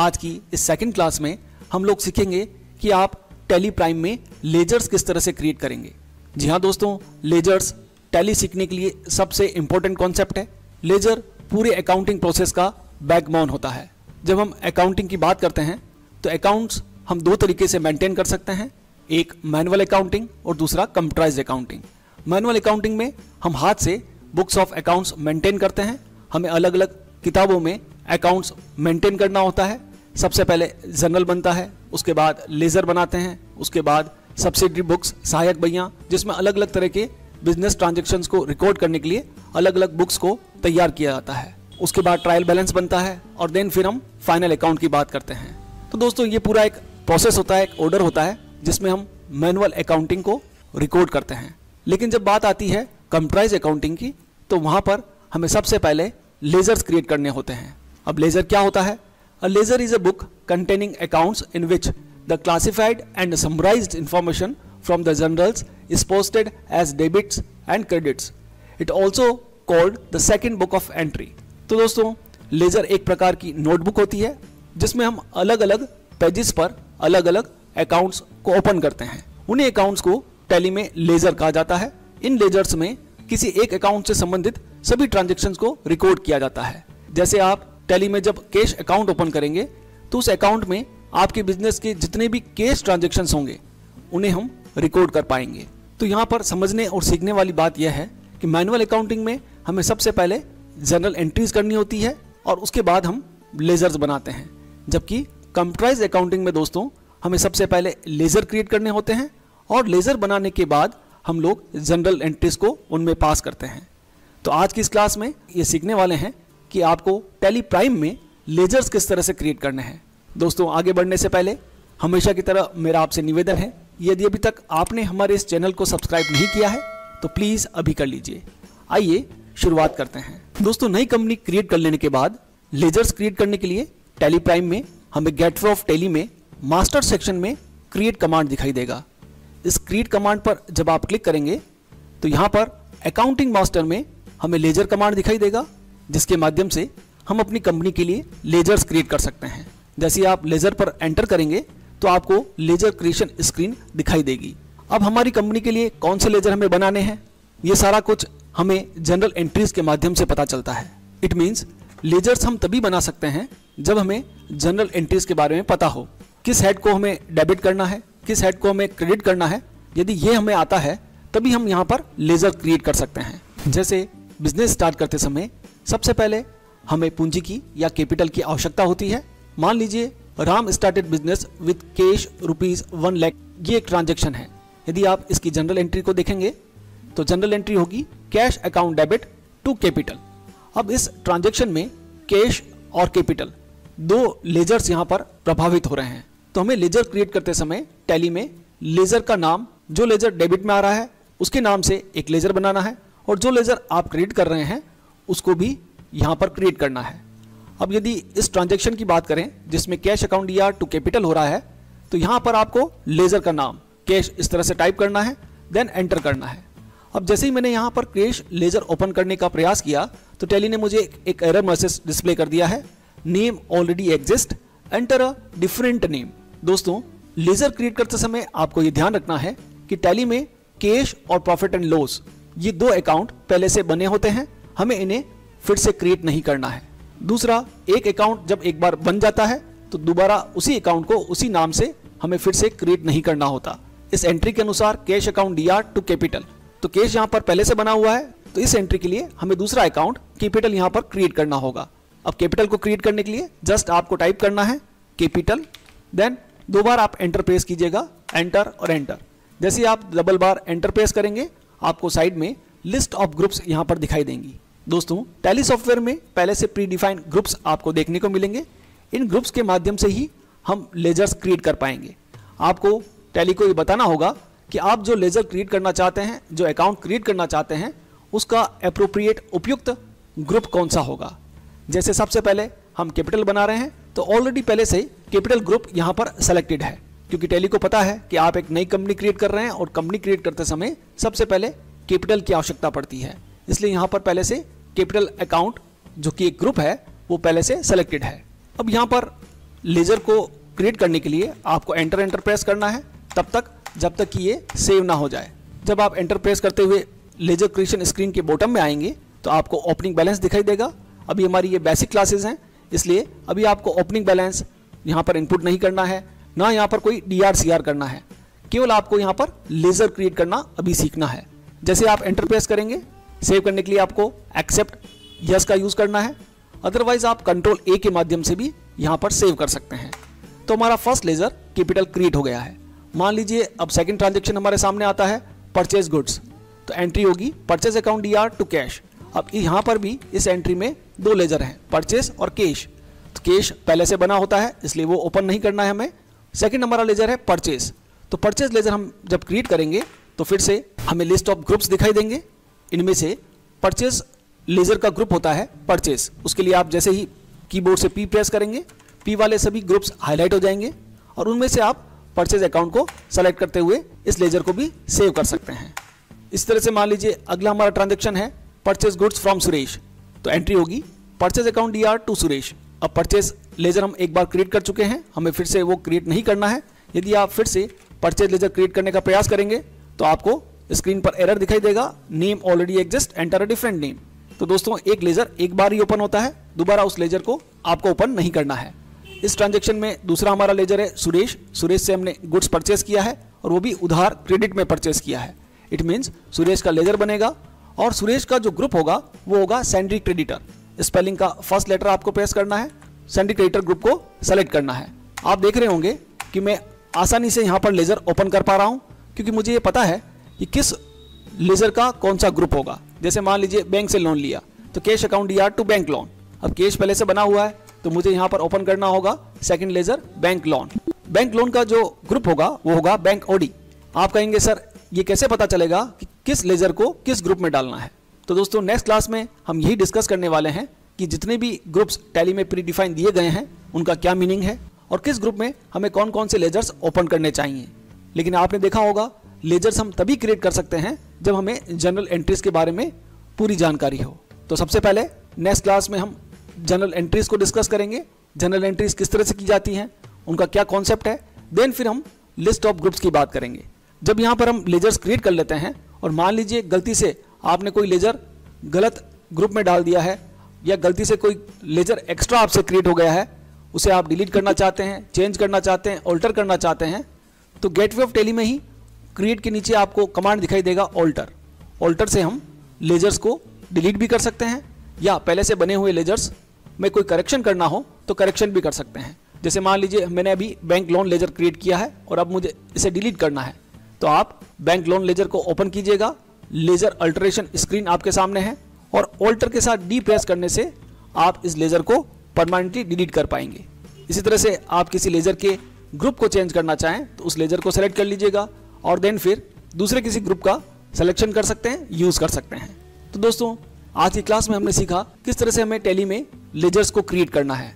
आज की इस सेकंड क्लास में हम लोग सीखेंगे कि आप टैली प्राइम में लेजर्स किस तरह से क्रिएट करेंगे। जी हाँ दोस्तों, लेजर्स टैली सीखने के लिए सबसे इंपॉर्टेंट कॉन्सेप्ट है। लेजर पूरे अकाउंटिंग प्रोसेस का बैकबोन होता है। जब हम अकाउंटिंग की बात करते हैं तो अकाउंट्स हम दो तरीके से मेंटेन कर सकते हैं, एक मैनुअल अकाउंटिंग और दूसरा कंप्यूटराइज्ड अकाउंटिंग। मैनुअल अकाउंटिंग में हम हाथ से बुक्स ऑफ अकाउंट्स मेंटेन करते हैं। हमें अलग अलग किताबों में अकाउंट्स मेंटेन करना होता है। सबसे पहले जर्नल बनता है, उसके बाद लेजर बनाते हैं, उसके बाद सब्सिडरी बुक्स, सहायक बहियां, जिसमें अलग अलग तरह के बिजनेस ट्रांजैक्शंस को रिकॉर्ड करने के लिए अलग अलग बुक्स को तैयार किया जाता है। उसके बाद ट्रायल बैलेंस बनता है और देन फिर हम फाइनल अकाउंट की बात करते हैं। तो दोस्तों ये पूरा एक प्रोसेस होता है, एक ऑर्डर होता है जिसमें हम मैनुअल अकाउंटिंग को रिकॉर्ड करते हैं। लेकिन जब बात आती है कंप्यूटराइज्ड अकाउंटिंग की तो वहां पर हमें सबसे पहले लेजर्स क्रिएट करने होते हैं। अब लेजर क्या होता है? A ledger is a book containing accounts in which the classified and summarised information from the journals is posted as debits and credits. It also called the second book of entry. तो दोस्तों laser एक प्रकार की notebook होती है जिसमें हम अलग अलग पेजेस पर अलग अलग अकाउंट्स को ओपन करते हैं। उन्हीं अकाउंट्स को टैली में लेजर कहा जाता है। इन लेजर्स में किसी एक अकाउंट से संबंधित सभी ट्रांजैक्शंस को रिकॉर्ड किया जाता है। जैसे आप टैली में जब कैश अकाउंट ओपन करेंगे तो उस अकाउंट में आपके बिजनेस के जितने भी कैश ट्रांजैक्शंस होंगे उन्हें हम रिकॉर्ड कर पाएंगे। तो यहाँ पर समझने और सीखने वाली बात यह है कि मैनुअल अकाउंटिंग में हमें सबसे पहले जर्नल एंट्रीज करनी होती है और उसके बाद हम लेजर्स बनाते हैं, जबकि कंप्यूटराइज्ड अकाउंटिंग में दोस्तों हमें सबसे पहले लेजर क्रिएट करने होते हैं और लेजर बनाने के बाद हम लोग जनरल एंट्रीज को उनमें पास करते हैं। तो आज की इस क्लास में ये सीखने वाले हैं कि आपको टैली प्राइम में लेजर्स किस तरह से क्रिएट करने हैं। दोस्तों आगे बढ़ने से पहले हमेशा की तरह मेरा आपसे निवेदन है, यदि अभी तक आपने हमारे इस चैनल को सब्सक्राइब नहीं किया है तो प्लीज़ अभी कर लीजिए। आइए शुरुआत करते हैं। दोस्तों नई कंपनी क्रिएट कर लेने के बाद लेजर्स क्रिएट करने के लिए टैली प्राइम में हमें गेट ऑफ टैली में मास्टर सेक्शन में क्रिएट कमांड दिखाई देगा। इस क्रिएट कमांड पर जब आप क्लिक करेंगे तो यहाँ पर अकाउंटिंग मास्टर में हमें लेजर कमांड दिखाई देगा, जिसके माध्यम से हम अपनी कंपनी के लिए लेजर्स क्रिएट कर सकते हैं। जैसे आप लेजर पर एंटर करेंगे तो आपको लेजर क्रिएशन स्क्रीन दिखाई देगी। अब हमारी कंपनी के लिए कौन से लेजर हमें बनाने हैं, ये सारा कुछ हमें जनरल एंट्रीज के माध्यम से पता चलता है। इट मीन्स लेजर्स हम तभी बना सकते हैं जब हमें जनरल एंट्रीज के बारे में पता हो, किस हेड को हमें डेबिट करना है, किस हेड को हमें क्रेडिट करना है। यदि ये हमें आता है तभी हम यहाँ पर लेजर क्रिएट कर सकते हैं। जैसे बिजनेस स्टार्ट करते समय सबसे पहले हमें पूंजी की या कैपिटल की आवश्यकता होती है। मान लीजिए Ram started business with cash ₹1 lakh, ये एक ट्रांजेक्शन है। यदि आप इसकी जनरल एंट्री को देखेंगे तो जनरल एंट्री होगी cash account debit to capital. अब इस ट्रांजेक्शन में कैश और कैपिटल दो लेजर्स यहाँ पर प्रभावित हो रहे हैं। तो हमें लेजर क्रिएट करते समय टैली में लेजर का नाम, जो लेजर डेबिट में आ रहा है उसके नाम से एक लेजर बनाना है और जो लेजर आप क्रिएट कर रहे हैं उसको भी यहाँ पर क्रिएट करना है। अब यदि इस ट्रांजैक्शन की बात करें जिसमें कैश अकाउंट या टू कैपिटल हो रहा है तो यहाँ पर आपको लेजर का नाम कैश इस तरह से टाइप करना है, देन एंटर करना है। अब जैसे ही मैंने यहाँ पर कैश लेजर ओपन करने का प्रयास किया तो टैली ने मुझे एक एरर मैसेज डिस्प्ले कर दिया है, name already exist, enter a different name. दोस्तों लेजर क्रिएट करते समय आपको ये ध्यान रखना है कि टैली में कैश और प्रॉफिट एंड लॉस ये दो अकाउंट पहले से बने होते हैं, हमें इन्हें फिर से क्रिएट नहीं करना है। दूसरा, एक अकाउंट जब एक बार बन जाता है तो दोबारा उसी अकाउंट को उसी नाम से हमें फिर से क्रिएट नहीं करना होता। इस एंट्री के अनुसार cash account DR to capital, तो कैश यहाँ पर पहले से बना हुआ है तो इस एंट्री के लिए हमें दूसरा अकाउंट कैपिटल यहाँ पर क्रिएट करना होगा। अब कैपिटल को क्रिएट करने के लिए जस्ट आपको टाइप करना है कैपिटल, देन दो बार आप एंटर प्रेस कीजिएगा, एंटर और एंटर। जैसे आप डबल बार एंटर प्रेस करेंगे आपको साइड में लिस्ट ऑफ ग्रुप्स यहाँ पर दिखाई देंगी। दोस्तों टैली सॉफ्टवेयर में पहले से प्री डिफाइंड ग्रुप्स आपको देखने को मिलेंगे। इन ग्रुप्स के माध्यम से ही हम लेजर्स क्रिएट कर पाएंगे। आपको टैली को ये बताना होगा कि आप जो लेजर क्रिएट करना चाहते हैं, जो अकाउंट क्रिएट करना चाहते हैं, उसका एप्रोप्रिएट उपयुक्त ग्रुप कौन सा होगा। जैसे सबसे पहले हम कैपिटल बना रहे हैं तो ऑलरेडी पहले से कैपिटल ग्रुप यहाँ पर सेलेक्टेड है, क्योंकि टैली को पता है कि आप एक नई कंपनी क्रिएट कर रहे हैं और कंपनी क्रिएट करते समय सबसे पहले कैपिटल की आवश्यकता पड़ती है। इसलिए यहाँ पर पहले से कैपिटल अकाउंट जो कि एक ग्रुप है वो पहले से सेलेक्टेड है। अब यहाँ पर लेजर को क्रिएट करने के लिए आपको एंटर प्रेस करना है तब तक जब तक कि ये सेव ना हो जाए। जब आप एंटर प्रेस करते हुए लेजर क्रिएशन स्क्रीन के बॉटम में आएंगे तो आपको ओपनिंग बैलेंस दिखाई देगा। अभी हमारी ये बेसिक क्लासेस हैं, इसलिए अभी आपको ओपनिंग बैलेंस यहाँ पर इनपुट नहीं करना है, ना यहाँ पर कोई DRCR करना है, केवल आपको यहाँ पर लेजर क्रिएट करना अभी सीखना है। जैसे आप एंटर प्रेस करेंगे, सेव करने के लिए आपको एक्सेप्ट यस का यूज़ करना है, अदरवाइज आप कंट्रोल A के माध्यम से भी यहाँ पर सेव कर सकते हैं। तो हमारा फर्स्ट लेजर कैपिटल क्रिएट हो गया है। मान लीजिए अब सेकंड ट्रांजैक्शन हमारे सामने आता है परचेज गुड्स, तो एंट्री होगी purchase account DR to cash. अब यहाँ पर भी इस एंट्री में दो लेजर हैं, परचेज और कैश। तो कैश पहले से बना होता है इसलिए वो ओपन नहीं करना है हमें। सेकंड हमारा लेजर है परचेज, तो परचेज लेजर हम जब क्रिएट करेंगे तो फिर से हमें लिस्ट ऑफ ग्रुप्स दिखाई देंगे। इनमें से परचेज लेजर का ग्रुप होता है परचेज, उसके लिए आप जैसे ही कीबोर्ड से P प्रेस करेंगे P वाले सभी ग्रुप्स हाईलाइट हो जाएंगे और उनमें से आप परचेज अकाउंट को सेलेक्ट करते हुए इस लेजर को भी सेव कर सकते हैं। इस तरह से मान लीजिए अगला हमारा ट्रांजैक्शन है परचेज गुड्स फ्रॉम सुरेश, तो एंट्री होगी purchase account DR to Suresh. अब परचेज लेजर हम एक बार क्रिएट कर चुके हैं, हमें फिर से वो क्रिएट नहीं करना है। यदि आप फिर से परचेज लेजर क्रिएट करने का प्रयास करेंगे तो आपको स्क्रीन पर एरर दिखाई देगा, name already exist, enter a different name. तो दोस्तों एक लेजर एक बार ही ओपन होता है, दोबारा उस लेजर को आपको ओपन नहीं करना है। इस ट्रांजैक्शन में दूसरा हमारा लेजर है सुरेश। सुरेश से हमने गुड्स परचेस किया है और वो भी उधार क्रेडिट में परचेस किया है। इट मीन्स सुरेश का लेजर बनेगा और सुरेश का जो ग्रुप होगा वो होगा सैंड्री क्रेडिटर। स्पेलिंग का फर्स्ट लेटर आपको प्रेस करना है, सैंड्री क्रेडिटर ग्रुप को सेलेक्ट करना है। आप देख रहे होंगे कि मैं आसानी से यहाँ पर लेजर ओपन कर पा रहा हूँ क्योंकि मुझे ये पता है कि किस लेजर का कौन सा ग्रुप होगा। जैसे मान लीजिए बैंक से लोन लिया तो cash account DR to bank loan. अब कैश पहले से बना हुआ है तो मुझे यहाँ पर ओपन करना होगा second ledger bank loan. Bank loan का जो ग्रुप होगा वो होगा बैंक OD। आप कहेंगे सर ये कैसे पता चलेगा कि किस लेजर को किस ग्रुप में डालना है? तो दोस्तों नेक्स्ट क्लास में हम यही डिस्कस करने वाले हैं कि जितने भी ग्रुप्स टैली में प्री डिफाइन दिए गए हैं उनका क्या मीनिंग है और किस ग्रुप में हमें कौन कौन से लेजर्स ओपन करने चाहिए। लेकिन आपने देखा होगा लेजर्स हम तभी क्रिएट कर सकते हैं जब हमें जनरल एंट्रीज के बारे में पूरी जानकारी हो। तो सबसे पहले नेक्स्ट क्लास में हम जनरल एंट्रीज को डिस्कस करेंगे, जनरल एंट्रीज किस तरह से की जाती हैं, उनका क्या कॉन्सेप्ट है। देन फिर हम लिस्ट ऑफ ग्रुप्स की बात करेंगे। जब यहाँ पर हम लेजर्स क्रिएट कर लेते हैं और मान लीजिए गलती से आपने कोई लेजर गलत ग्रुप में डाल दिया है या गलती से कोई लेजर एक्स्ट्रा आपसे क्रिएट हो गया है, उसे आप डिलीट करना चाहते हैं, चेंज करना चाहते हैं, ऑल्टर करना चाहते हैं, तो गेटवे ऑफ टेली में ही क्रिएट के नीचे आपको कमांड दिखाई देगा ऑल्टर। ऑल्टर से हम लेजर्स को डिलीट भी कर सकते हैं या पहले से बने हुए लेजर्स में कोई करेक्शन करना हो तो करेक्शन भी कर सकते हैं। जैसे मान लीजिए मैंने अभी बैंक लोन लेजर क्रिएट किया है और अब मुझे इसे डिलीट करना है, तो आप बैंक लोन लेजर को ओपन कीजिएगा, लेजर अल्टरेशन स्क्रीन आपके सामने है और ऑल्टर के साथ D प्रेस करने से आप इस लेजर को परमानेंटली डिलीट कर पाएंगे। इसी तरह से आप किसी लेजर के ग्रुप को चेंज करना चाहें तो उस लेजर को सेलेक्ट कर लीजिएगा और देन फिर दूसरे किसी ग्रुप का सिलेक्शन कर सकते हैं, यूज कर सकते हैं। तो दोस्तों आज की क्लास में हमने सीखा किस तरह से हमें टैली में लेजर्स को क्रिएट करना है।